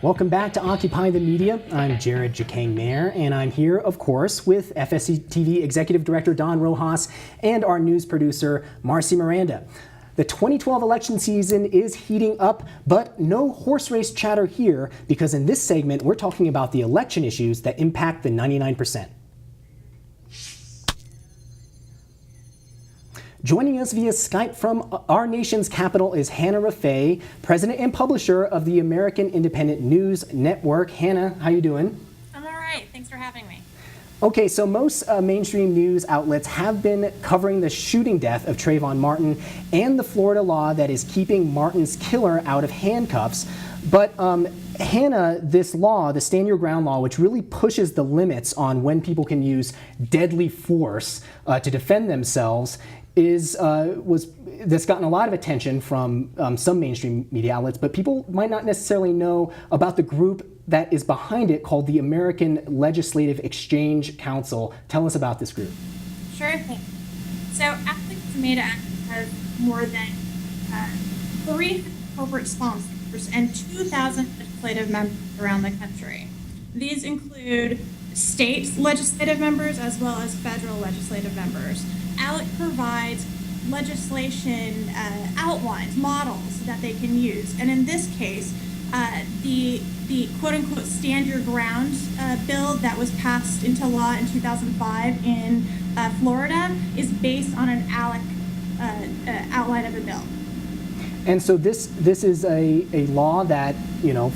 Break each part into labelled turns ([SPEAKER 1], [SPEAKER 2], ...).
[SPEAKER 1] Welcome back to Occupy the Media. I'm Jared Jacang Mayer, and I'm here, of course, with FSC TV Executive Director Don Rojas and our news producer, Marcy Miranda. The 2012 election season is heating up, but no horse race chatter here, because in this segment, we're talking about the election issues that impact the 99%. Joining us via Skype from our nation's capital is Hannah Rafay, president and publisher of the American Independent News Network. Hannah, how you doing?
[SPEAKER 2] I'm all right. Thanks for having me.
[SPEAKER 1] Okay, so most mainstream news outlets have been covering the shooting death of Trayvon Martin and the Florida law that is keeping Martin's killer out of handcuffs. But Hannah, this law, the Stand Your Ground law, which really pushes the limits on when people can use deadly force to defend themselves, that's gotten a lot of attention from some mainstream media outlets, but people might not necessarily know about the group that is behind it, called the American Legislative Exchange Council. Tell us about this group.
[SPEAKER 2] Sure thing. So Athletes Made Act has more than 300 corporate sponsors and 2,000 legislative members around the country. These include state legislative members as well as federal legislative members. ALEC provides legislation outlines, models that they can use. And in this case, the quote-unquote Stand Your Ground bill that was passed into law in 2005 in Florida is based on an ALEC outline of a bill.
[SPEAKER 1] And so this is a law that,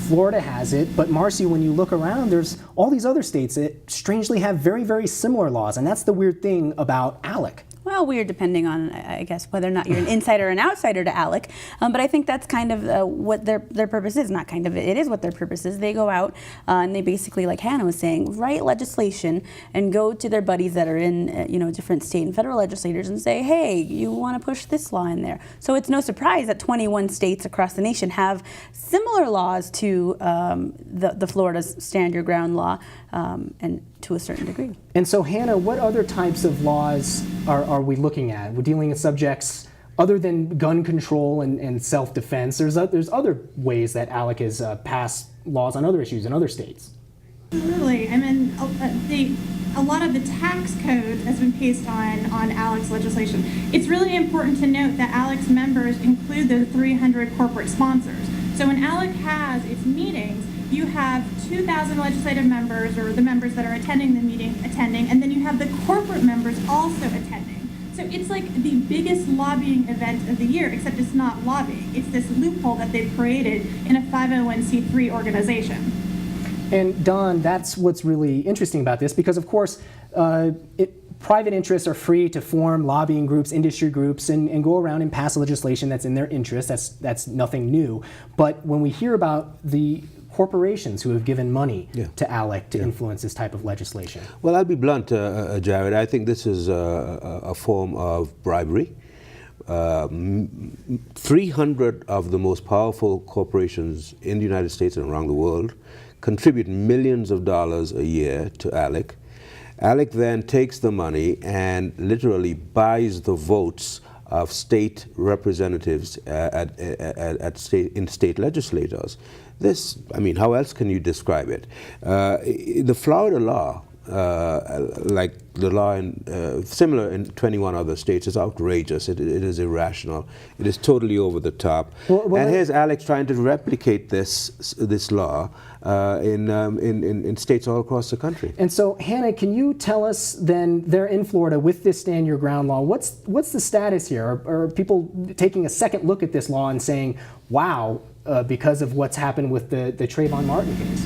[SPEAKER 1] Florida has it, but Marcy, when you look around, there's all these other states that strangely have very, very similar laws, and that's the weird thing about ALEC.
[SPEAKER 3] Well, weird depending on, I guess, whether or not you're an insider or an outsider to ALEC. But I think that's kind of what their purpose is. Not kind of, it is what their purpose is. They go out and they basically, like Hannah was saying, write legislation and go to their buddies that are in, different state and federal legislators and say, hey, you want to push this law in there. So it's no surprise that 21 states across the nation have similar laws to the Florida's Stand Your Ground law, and to a certain degree.
[SPEAKER 1] And so, Hannah, what other types of laws are we looking at? We're dealing with subjects other than gun control and self-defense. There's other ways that ALEC has passed laws on other issues in other states.
[SPEAKER 2] Absolutely. I mean, a lot of the tax code has been based on ALEC's legislation. It's really important to note that ALEC's members include the 300 corporate sponsors. So when ALEC has its meetings, you have 2,000 legislative members, or the members that are attending the meeting attending, and then you have the corporate members also attending. So it's like the biggest lobbying event of the year, except it's not lobbying. It's this loophole that they've created in a 501c3 organization.
[SPEAKER 1] And Don, that's what's really interesting about this, because of course, private interests are free to form lobbying groups, industry groups, and go around and pass legislation that's in their interest. That's nothing new. But when we hear about the corporations who have given money to ALEC to influence this type of legislation.
[SPEAKER 4] Well, I'll be blunt, Jared. I think this is a form of bribery. 300 of the most powerful corporations in the United States and around the world contribute millions of dollars a year to ALEC. ALEC then takes the money and literally buys the votes of state representatives in state legislators. This, I mean, how else can you describe it? The Florida law, like the law similar in 21 other states, is outrageous. It is irrational. It is totally over the top. And here's ALEC trying to replicate this law in states all across the country.
[SPEAKER 1] And so, Hannah, can you tell us then, they're in Florida with this Stand Your Ground law, what's the status here? Are people taking a second look at this law and saying, wow, because of what's happened with the Trayvon Martin case?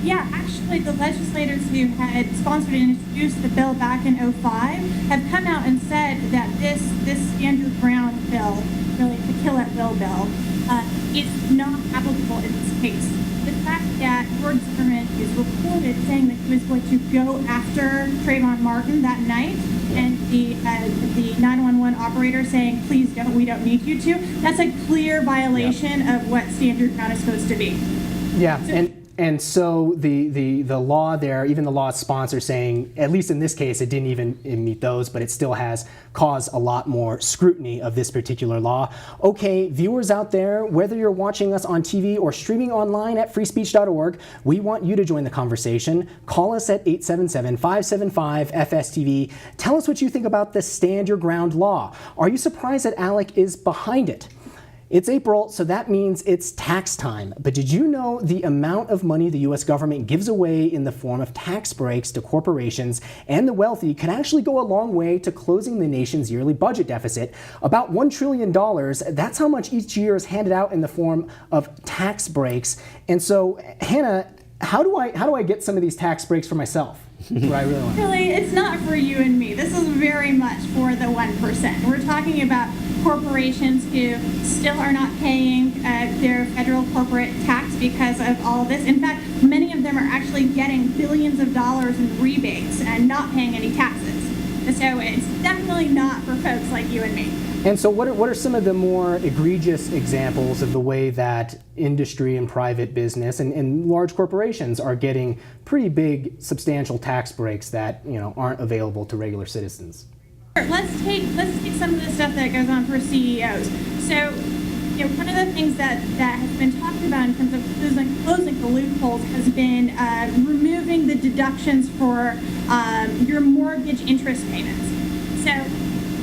[SPEAKER 2] Yeah, actually, the legislators who had sponsored and introduced the bill back in 2005 have come out and said that this Stand Your Ground bill, really the Kill at Will bill, is not applicable in this case. The fact that George Zimmerman is reported saying that he was going to go after Trayvon Martin that night, and the 911 operator saying, please don't, we don't need you to, that's a clear violation of what Stand Your Ground is supposed to be.
[SPEAKER 1] Yeah,
[SPEAKER 2] so,
[SPEAKER 1] And so the law there, even the law sponsor saying, at least in this case, it didn't even meet those, but it still has caused a lot more scrutiny of this particular law. Okay, viewers out there, whether you're watching us on TV or streaming online at freespeech.org, we want you to join the conversation. Call us at 877-575-FSTV. Tell us what you think about the Stand Your Ground law. Are you surprised that ALEC is behind it? It's April, so that means it's tax time. But did you know the amount of money the U.S. government gives away in the form of tax breaks to corporations and the wealthy could actually go a long way to closing the nation's yearly budget deficit? About $1 trillion, that's how much each year is handed out in the form of tax breaks. And so, Hannah, how do I get some of these tax breaks for myself? What I really want.
[SPEAKER 2] Really, it's not for you and me. This is very much for the 1%. We're talking about corporations who still are not paying their federal corporate tax because of all of this. In fact, many of them are actually getting billions of dollars in rebates and not paying any taxes. So it's definitely not for folks like you and me.
[SPEAKER 1] And so what are some of the more egregious examples of the way that industry and private business and large corporations are getting pretty big, substantial tax breaks that aren't available to regular citizens?
[SPEAKER 2] Let's take some of the stuff that goes on for CEOs. So, one of the things that has been talked about in terms of closing the loopholes has been removing the deductions for your mortgage interest payments. So,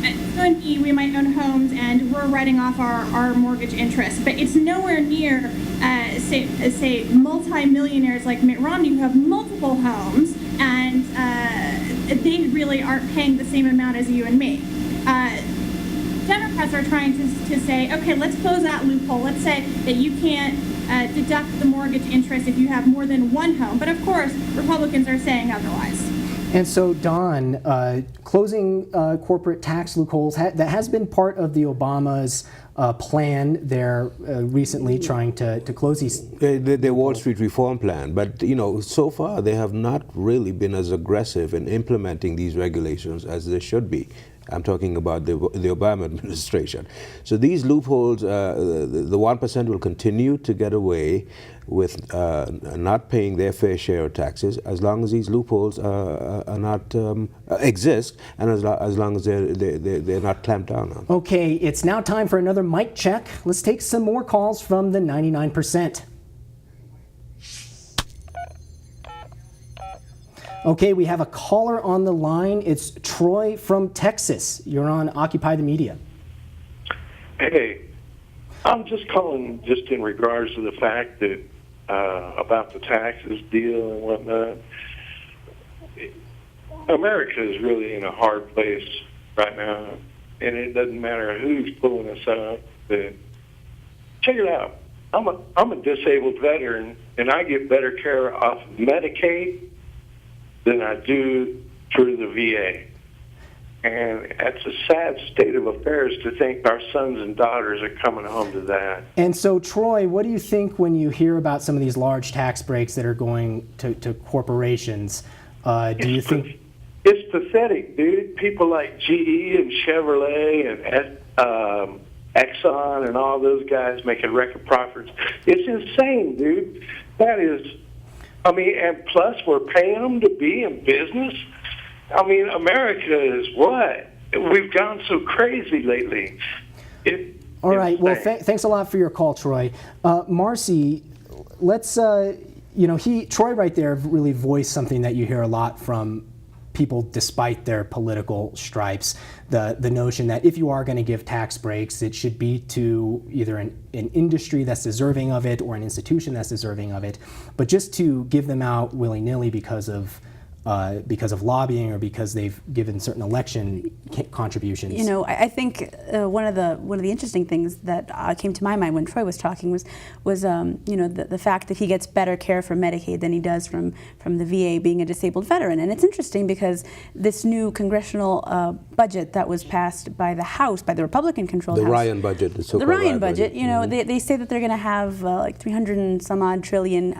[SPEAKER 2] you and me, we might own homes and we're writing off our mortgage interest, but it's nowhere near, say multi-millionaires like Mitt Romney who have multiple homes and they really aren't paying the same amount as you and me. Democrats are trying to say, okay, let's close that loophole. Let's say that you can't deduct the mortgage interest if you have more than one home. But of course, Republicans are saying otherwise.
[SPEAKER 1] And so, Don, closing corporate tax loopholes, that has been part of the Obama's plan there recently, trying to close these.
[SPEAKER 4] The Wall Street reform plan, but so far they have not really been as aggressive in implementing these regulations as they should be. I'm talking about the Obama administration. So these loopholes, the 1% will continue to get away with not paying their fair share of taxes as long as these loopholes are not exist, and as long as they're not clamped down on.
[SPEAKER 1] Okay, it's now time for another mic check. Let's take some more calls from the 99%. Okay, we have a caller on the line. It's Troy from Texas. You're on Occupy the Media.
[SPEAKER 5] Hey, I'm just calling just in regards to the fact that about the taxes deal and whatnot. America is really in a hard place right now, and it doesn't matter who's pulling us up. But check it out. I'm a disabled veteran, and I get better care off Medicaid than I do through the VA. And it's a sad state of affairs to think our sons and daughters are coming home to that.
[SPEAKER 1] And so, Troy, what do you think when you hear about some of these large tax breaks that are going to corporations? Do you think...
[SPEAKER 5] It's pathetic, dude. People like GE and Chevrolet and Exxon and all those guys making record profits. It's insane, dude. That is... and plus we're paying them to be in business. America is what? We've gone so crazy lately.
[SPEAKER 1] All right. Well, thanks a lot for your call, Troy. Marcy, let's, Troy right there really voiced something that you hear a lot from people despite their political stripes, the notion that if you are going to give tax breaks, it should be to either an industry that's deserving of it or an institution that's deserving of it. But just to give them out willy-nilly because of lobbying or because they've given certain election contributions.
[SPEAKER 3] I think one of the interesting things that came to my mind when Troy was talking was the fact that he gets better care from Medicaid than he does from the VA being a disabled veteran. And it's interesting because this new congressional budget that was passed by the House, by the Republican-controlled House.
[SPEAKER 4] The Ryan budget.
[SPEAKER 3] The Ryan budget. They say that they're going to have like $300 and some odd trillion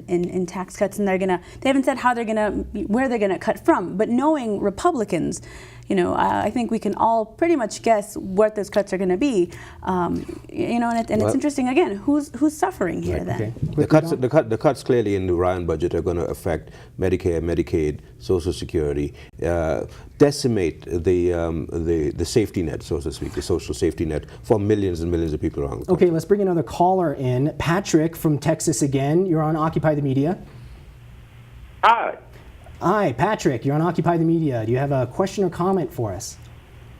[SPEAKER 3] in tax cuts, and they haven't said where they're going to cut from. But knowing Republicans, I think we can all pretty much guess what those cuts are going to be. And it's interesting again, who's suffering here then?
[SPEAKER 1] Okay.
[SPEAKER 4] The cuts clearly in the Ryan budget are going to affect Medicare, Medicaid, Social Security, decimate the safety net, so to speak, the social safety net for millions and millions of people around the country.
[SPEAKER 1] Okay, let's bring another caller in. Patrick from Texas again. You're on Occupy the Media.
[SPEAKER 5] Hi.
[SPEAKER 1] Hi, Patrick. You're on Occupy the Media. Do you have a question or comment for us?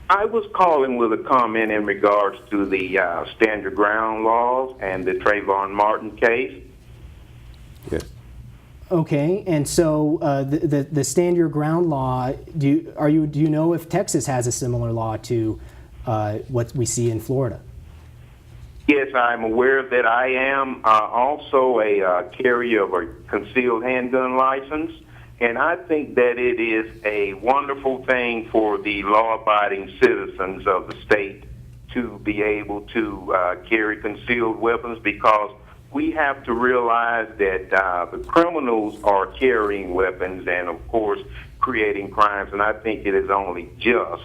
[SPEAKER 6] I was calling with a comment in regards to the stand your ground laws and the Trayvon Martin case.
[SPEAKER 4] Yes.
[SPEAKER 1] Okay, and so the stand your ground law. Do you know if Texas has a similar law to what we see in Florida?
[SPEAKER 6] Yes, I'm aware that I am also a carrier of a concealed handgun license, and I think that it is a wonderful thing for the law-abiding citizens of the state to be able to carry concealed weapons, because we have to realize that the criminals are carrying weapons and, of course, creating crimes, and I think it is only just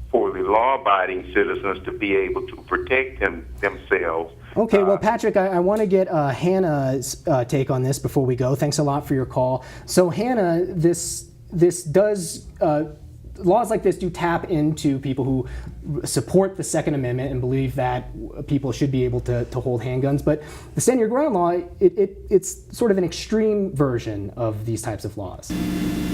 [SPEAKER 6] for the law-abiding citizens to be able to protect themselves.
[SPEAKER 1] Okay, well, Patrick, I want to get Hannah's take on this before we go. Thanks a lot for your call. So, Hannah, this does laws like this do tap into people who support the Second Amendment and believe that people should be able to hold handguns. But the Stand Your Ground law, it's sort of an extreme version of these types of laws.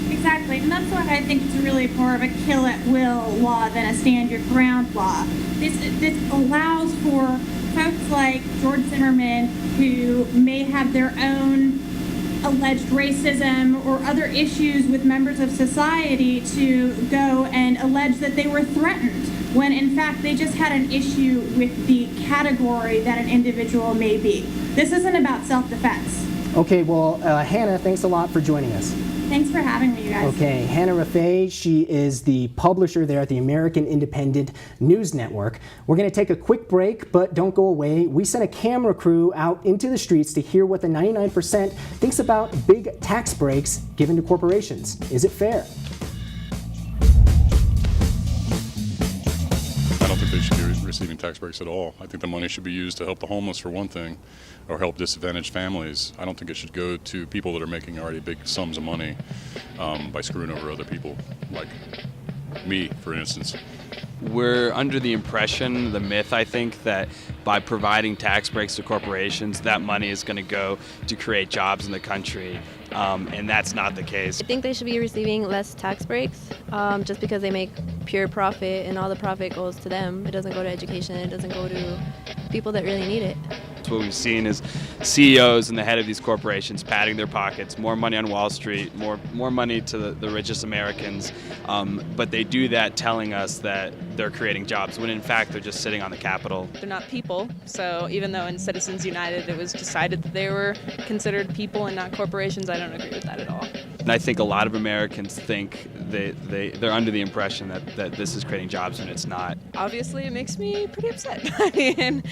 [SPEAKER 2] Exactly, and that's why I think it's really more of a kill at will law than a stand your ground law. This allows for folks like George Zimmerman, who may have their own alleged racism or other issues with members of society, to go and allege that they were threatened, when in fact they just had an issue with the category that an individual may be. This isn't about self-defense.
[SPEAKER 1] Okay, well, Hannah, thanks a lot for joining us.
[SPEAKER 2] Thanks for having me, you guys.
[SPEAKER 1] Okay, Hannah Rafay, she is the publisher there at the American Independent News Network. We're going to take a quick break, but don't go away. We sent a camera crew out into the streets to hear what the 99% thinks about big tax breaks given to corporations. Is it fair?
[SPEAKER 7] I don't think they should be receiving tax breaks at all. I think the money should be used to help the homeless, for one thing, or help disadvantaged families. I don't think it should go to people that are making already big sums of money by screwing over other people, like me, for instance.
[SPEAKER 8] We're under the impression, the myth, I think, that by providing tax breaks to corporations, that money is going to go to create jobs in the country, and that's not the case.
[SPEAKER 9] I think they should be receiving less tax breaks just because they make pure profit, and all the profit goes to them. It doesn't go to education. It doesn't go to people that really need it.
[SPEAKER 8] What we've seen is CEOs and the head of these corporations padding their pockets, more money on Wall Street, more money to the richest Americans, but they do that telling us that they're creating jobs, when in fact they're just sitting on the Capitol.
[SPEAKER 10] They're not people, so even though in Citizens United it was decided that they were considered people and not corporations, I don't agree with that at all.
[SPEAKER 8] And I think a lot of Americans think they're under the impression that this is creating jobs when it's not.
[SPEAKER 10] Obviously, it makes me pretty upset. I mean,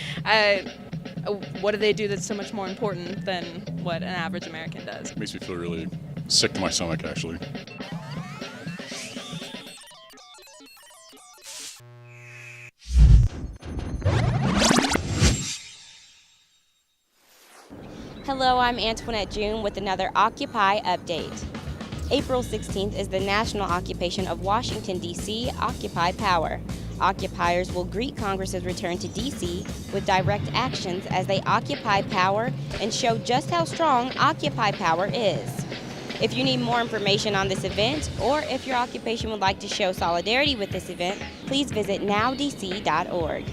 [SPEAKER 10] what do they do that's so much more important than what an average American does?
[SPEAKER 7] It makes me feel really sick to my stomach, actually.
[SPEAKER 11] Hello, I'm Antoinette June with another Occupy update. April 16th is the national occupation of Washington, D.C., Occupy Power. Occupiers will greet Congress's return to D.C. with direct actions as they occupy power and show just how strong Occupy Power is. If you need more information on this event, or if your occupation would like to show solidarity with this event, please visit nowdc.org.